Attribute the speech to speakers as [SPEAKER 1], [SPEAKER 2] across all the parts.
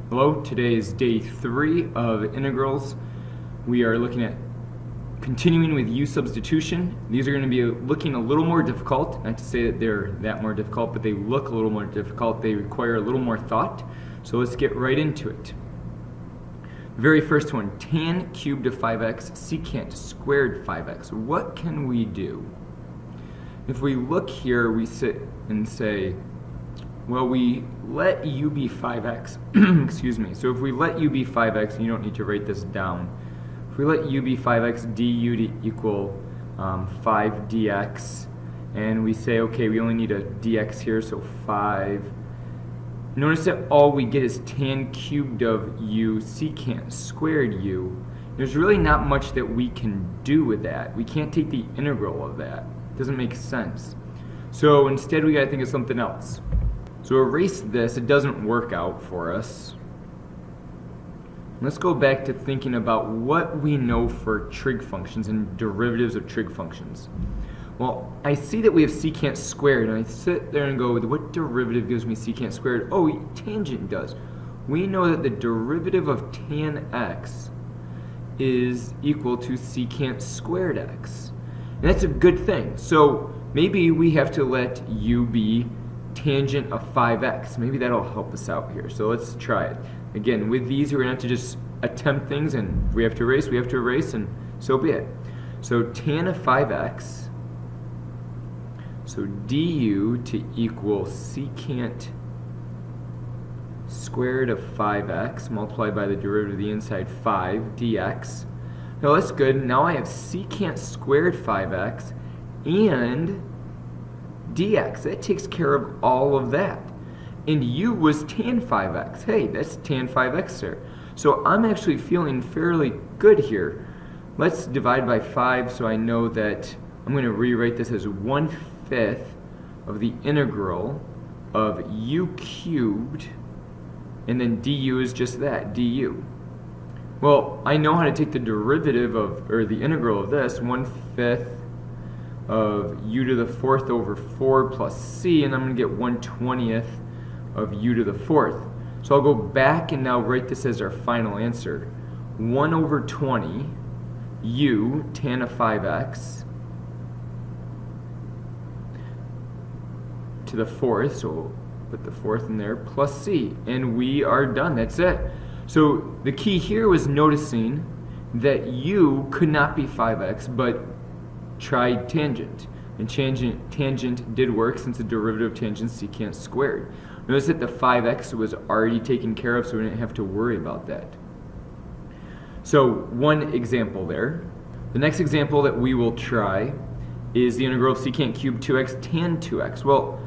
[SPEAKER 1] Hello, today is day 3 of integrals. We are looking at continuing with u substitution. These are going to be looking a little more difficult. Not to say that they're that more difficult, but they look a little more difficult. They require a little more thought. So let's get right into it. The very first one, tan cubed of 5x secant squared 5x. What can we do? If we look here, we sit and say, well, we let u be 5x, excuse me. So if we let u be 5x, and you don't need to write this down. If we let u be 5x, du to equal 5 dx, and we say, okay, we only need a dx here, so 5. Notice that all we get is tan cubed of u secant squared u. There's really not much that we can do with that. We can't take the integral of that. It doesn't make sense. So instead we gotta think of something else. So erase this, it doesn't work out for us. Let's go back to thinking about what we know for trig functions and derivatives of trig functions. Well, I see that we have secant squared, and I sit there and go, what derivative gives me secant squared? Oh, tangent does. We know that the derivative of tan x is equal to secant squared x. And that's a good thing. So maybe we have to let u be tangent of 5x. Maybe that'll help us out here. So let's try it. Again, with these, we're going to have to just attempt things, and if we have to erase, and so be it. So tan of 5x, so du to equal secant squared of 5x multiplied by the derivative of the inside 5 dx. Now that's good. Now I have secant squared 5x and dx. That takes care of all of that. And u was tan 5x. Hey, that's tan 5x there. So I'm actually feeling fairly good here. Let's divide by 5 so I know that I'm going to rewrite this as 1/5 of the integral of u cubed, and then du is just that, du. Well, I know how to take the derivative of, or the integral of this, 1/5 of u to the 4th over 4 plus c, and I'm going to get 1/20th of u to the 4th. So I'll go back and now write this as our final answer. 1 over 20 u tan of 5x to the 4th, so we'll put the 4th in there, plus c, and we are done. That's it. So the key here was noticing that u could not be 5x, but tried tangent, and tangent did work since the derivative of tangent secant squared. Notice that the 5x was already taken care of, so we didn't have to worry about that. So one example there. The next example that we will try is the integral of secant cubed 2x tan 2x. Well,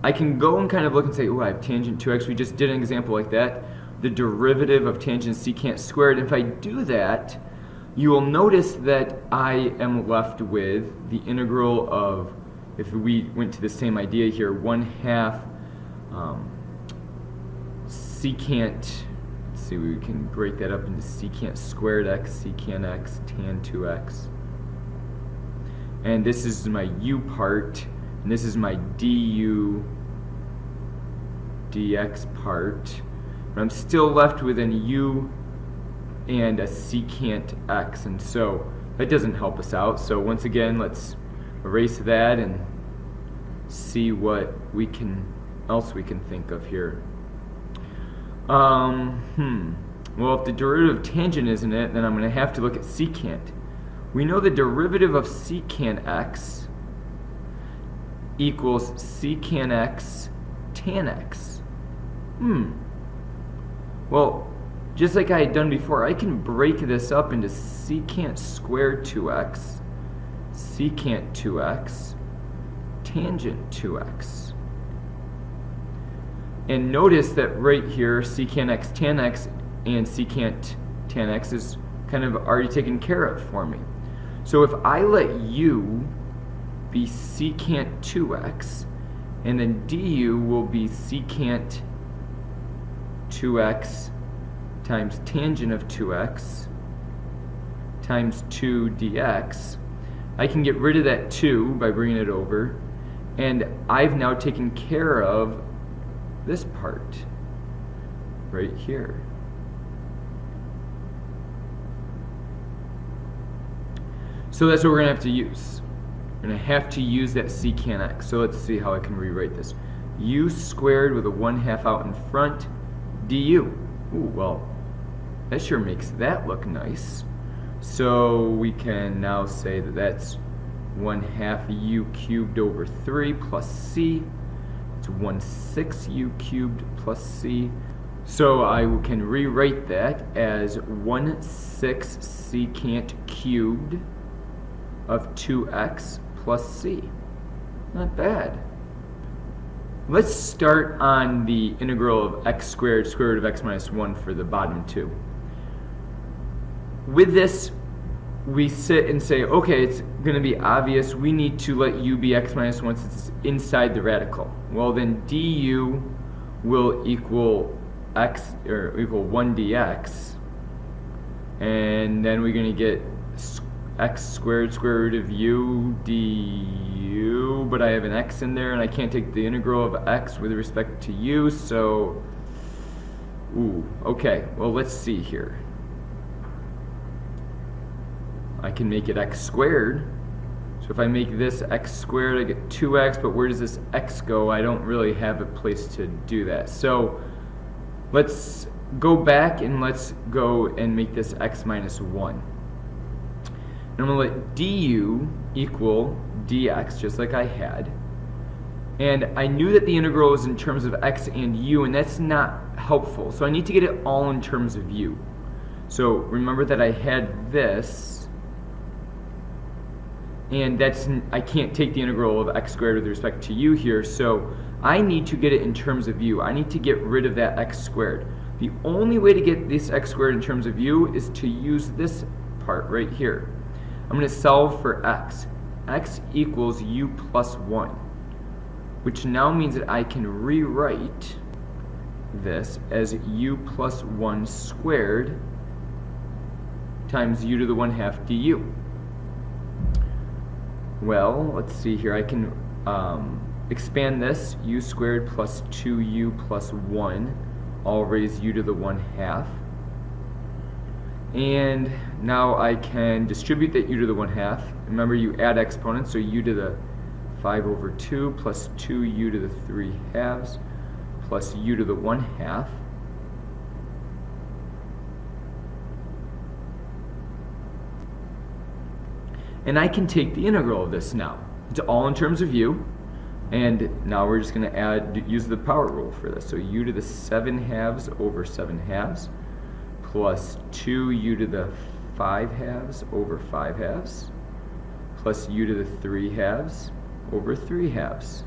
[SPEAKER 1] I can go and kind of look and say, oh, I have tangent 2x. We just did an example like that. The derivative of tangent secant squared. And if I do that, you will notice that I am left with the integral of, if we went to the same idea here, 1/2 secant, let's see, we can break that up into secant squared x, secant x, tan 2x. And this is my u part, and this is my du dx part. But I'm still left with an u and a secant x, and so that doesn't help us out. So once again, let's erase that and see what else we can think of here. Well, if the derivative of tangent isn't it, then I'm going to have to look at secant. We know the derivative of secant x equals secant x tan x. Well, just like I had done before, I can break this up into secant squared 2x, secant 2x, tangent 2x. And notice that right here, secant x tan x and secant tan x is kind of already taken care of for me. So if I let u be secant 2x, and then du will be secant 2x times tangent of 2x times 2 dx, I can get rid of that 2 by bringing it over, and I've now taken care of this part. right here. So that's what we're going to have to use. We're going to have to use that secant x. So let's see how I can rewrite this. U squared with a 1/2 out in front, du. Ooh, well, that sure makes that look nice. So we can now say that that's 1/2 u cubed over 3 plus c. It's 1/6 u cubed plus c. So I can rewrite that as 1/6 secant cubed of 2x plus c. Not bad. Let's start on the integral of x squared, square root of x minus 1 for the bottom two. With this, we sit and say, okay, it's going to be obvious. We need to let u be x minus 1 since it's inside the radical. Well, then du will equal x, or equal 1 dx. And then we're going to get x squared square root of u du, but I have an x in there and I can't take the integral of x with respect to u, so okay, well, let's see here. I can make it x squared. So if I make this x squared, I get 2x, but where does this x go? I don't really have a place to do that. So let's go back and let's go and make this x minus 1. And I'm going to let du equal dx, just like I had. And I knew that the integral was in terms of x and u, and that's not helpful. So I need to get it all in terms of u. So remember that I had this, and I can't take the integral of x squared with respect to u here, so I need to get it in terms of u. I need to get rid of that x squared. The only way to get this x squared in terms of u is to use this part right here. I'm going to solve for x. X equals u plus 1, which now means that I can rewrite this as u plus 1 squared times u to the 1/2 du. Well, let's see here. I can expand this, u squared plus 2u plus 1, all raised u to the 1/2. And now I can distribute that u to the 1/2. Remember, you add exponents, so u to the 5 over 2 plus 2u to the 3/2 plus u to the 1/2. And I can take the integral of this now. It's all in terms of u. And now we're just going to use the power rule for this. So u to the 7/2 over 7/2 plus 2u to the 5/2 over 5/2 plus u to the 3/2 over 3/2.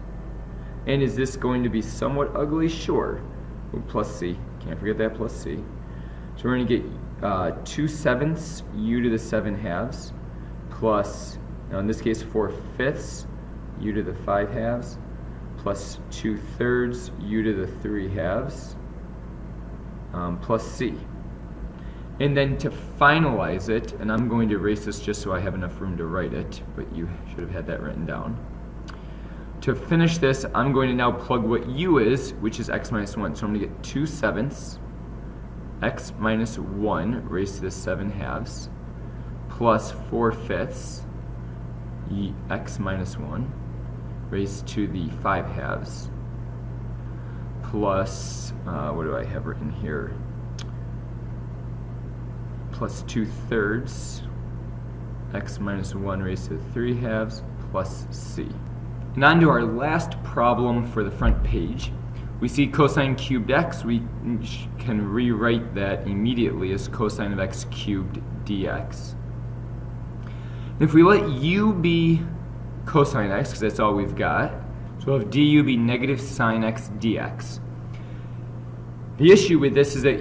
[SPEAKER 1] And is this going to be somewhat ugly? Sure. Plus c. Can't forget that plus c. So we're going to get 2/7 u to the 7/2 plus, now in this case 4/5 u to the 5/2 plus 2/3 u to the 3/2 plus c. And then to finalize it, and I'm going to erase this just so I have enough room to write it, but you should have had that written down. To finish this, I'm going to now plug what u is, which is x minus 1. So I'm going to get 2/7 x minus 1 raised to the 7/2 plus 4/5 x minus 1 raised to the 5/2 plus, what do I have written here? Plus 2/3 x minus 1 raised to the 3/2 plus c. And on to our last problem for the front page. We see cosine cubed x. We can rewrite that immediately as cosine of x cubed dx. And if we let u be cosine x, because that's all we've got, so we'll have du be negative sine x dx. The issue with this is that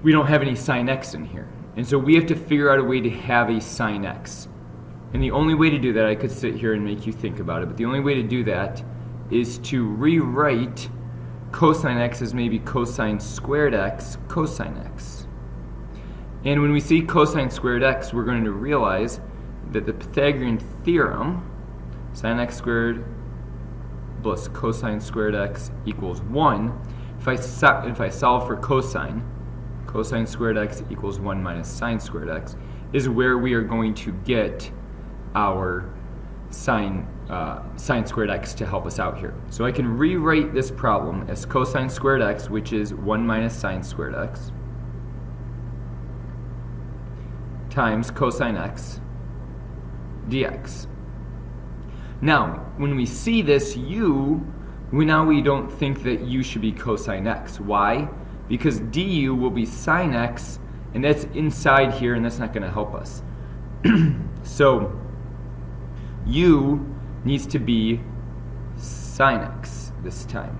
[SPEAKER 1] we don't have any sine x in here. And so we have to figure out a way to have a sine x. And the only way to do that, I could sit here and make you think about it, but the only way to do that is to rewrite cosine x as maybe cosine squared x cosine x. And when we see cosine squared x, we're going to realize that the Pythagorean theorem, sine x squared plus cosine squared x equals 1. If if I solve for cosine squared x equals 1 minus sine squared x, is where we are going to get our sine squared x to help us out here. So I can rewrite this problem as cosine squared x, which is 1 minus sine squared x, times cosine x dx. Now, when we see this u, we don't think that u should be cosine x. Why? Because du will be sine x, and that's inside here, and that's not going to help us. So u needs to be sine x this time.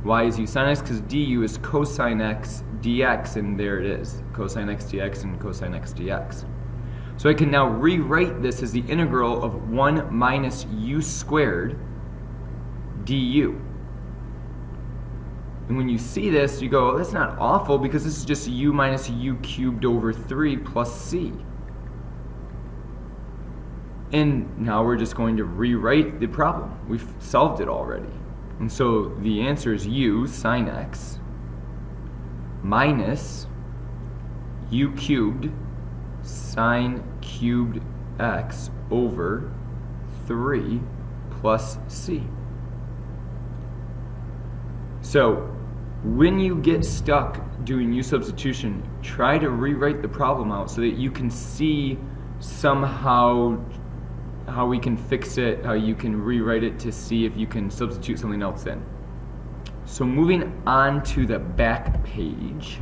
[SPEAKER 1] Why is u sine x? Because du is cosine x dx, and there it is, cosine x dx and cosine x dx. So I can now rewrite this as the integral of 1 minus u squared du. And when you see this, you go, oh, that's not awful, because this is just u minus u cubed over 3 plus c. And now we're just going to rewrite the problem. We've solved it already. And so the answer is u sine x minus u cubed sine cubed x over 3 plus c. So when you get stuck doing u substitution, try to rewrite the problem out so that you can see somehow how we can fix it, how you can rewrite it to see if you can substitute something else in. So moving on to the back page,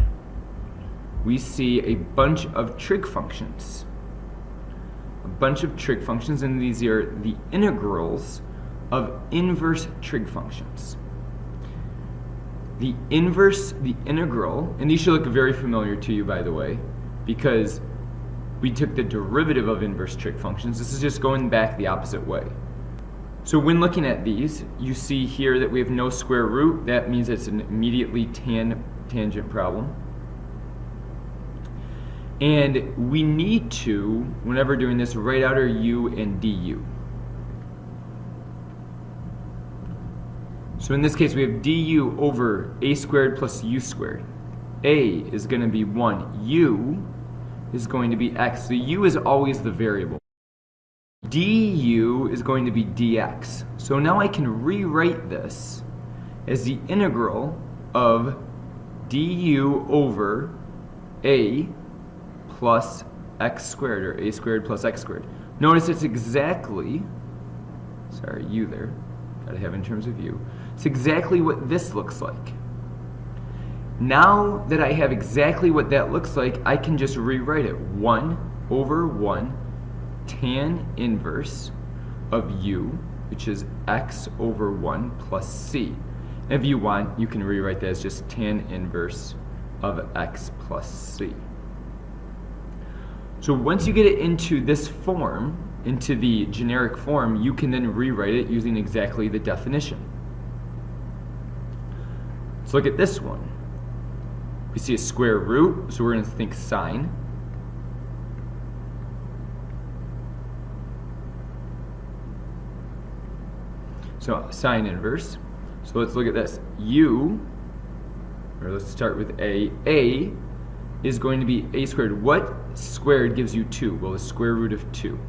[SPEAKER 1] we see a bunch of trig functions. And these are the integrals of inverse trig functions. The integral, and these should look very familiar to you, by the way, because we took the derivative of inverse trig functions. This is just going back the opposite way. So when looking at these, you see here that we have no square root. That means it's an immediately tangent problem. And we need to, whenever doing this, write out our u and du. So in this case, we have du over a squared plus u squared. A is going to be 1. U is going to be x. So u is always the variable. Du is going to be dx. So now I can rewrite this as the integral of du over a plus x squared, or a squared plus x squared. Notice it's exactly, sorry, u there, gotta have in terms of u. It's exactly what this looks like. Now that I have exactly what that looks like, I can just rewrite it. 1 over 1 tan inverse of u, which is x over 1 plus c. And if you want, you can rewrite that as just tan inverse of x plus c. So once you get it into this form, into the generic form, you can then rewrite it using exactly the definition. Let's look at this one. We see a square root, so we're going to think sine. So sine inverse. So let's look at this. U, or let's start with A. A is going to be a squared. What squared gives you 2? Well, the square root of 2.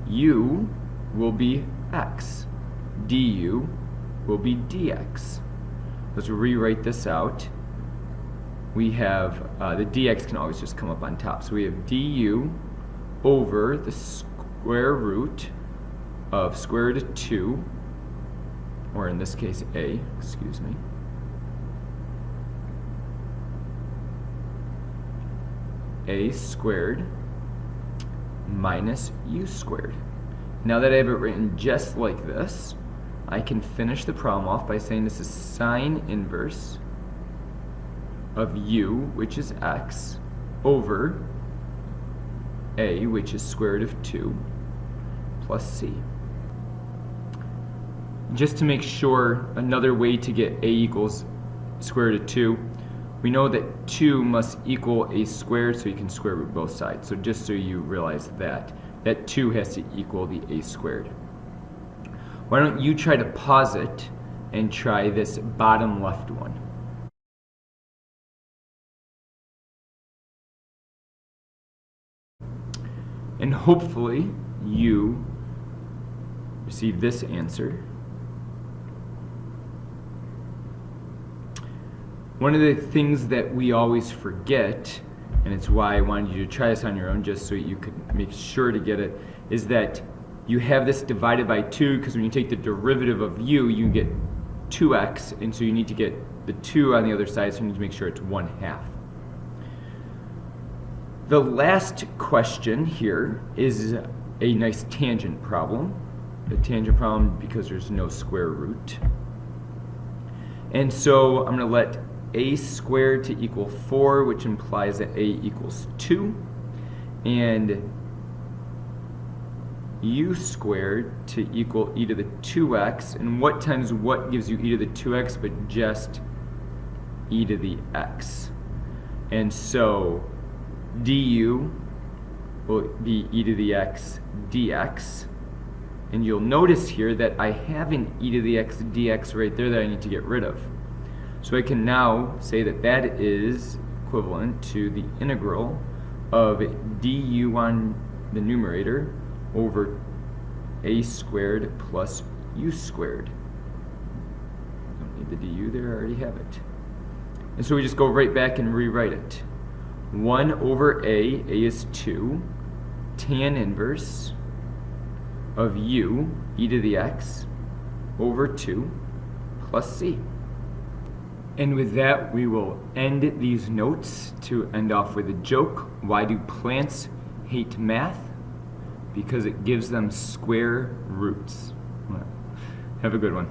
[SPEAKER 1] U will be x. Du will be dx. Let's rewrite this out. We have, the dx can always just come up on top. So we have du over the square root of square root of 2, or in this case a, excuse me, a squared minus u squared. Now that I have it written just like this, I can finish the problem off by saying this is sine inverse of u, which is x, over a, which is square root of 2, plus c. Just to make sure, another way to get a equals square root of 2, we know that 2 must equal a squared, so you can square root both sides. So just so you realize that 2 has to equal the a squared. Why don't you try to pause it and try this bottom left one. And hopefully you receive this answer. One of the things that we always forget, and it's why I wanted you to try this on your own just so you could make sure to get it, is that you have this divided by 2, because when you take the derivative of u, you get 2x, and so you need to get the 2 on the other side, so you need to make sure it's 1/2. The last question here is a nice tangent problem. The tangent problem because there's no square root. And so I'm going to let a squared to equal 4, which implies that a equals 2, and u squared to equal e to the 2x, and what times what gives you e to the 2x but just e to the x. And so du will be e to the x dx, and you'll notice here that I have an e to the x dx right there that I need to get rid of. So I can now say that that is equivalent to the integral of du on the numerator over a squared plus u squared. Don't need the du there, I already have it. And so we just go right back and rewrite it. 1 over a is 2, tan inverse of u, e to the x, over 2, plus c. And with that, we will end these notes to end off with a joke. Why do plants hate math? Because it gives them square roots. Have a good one.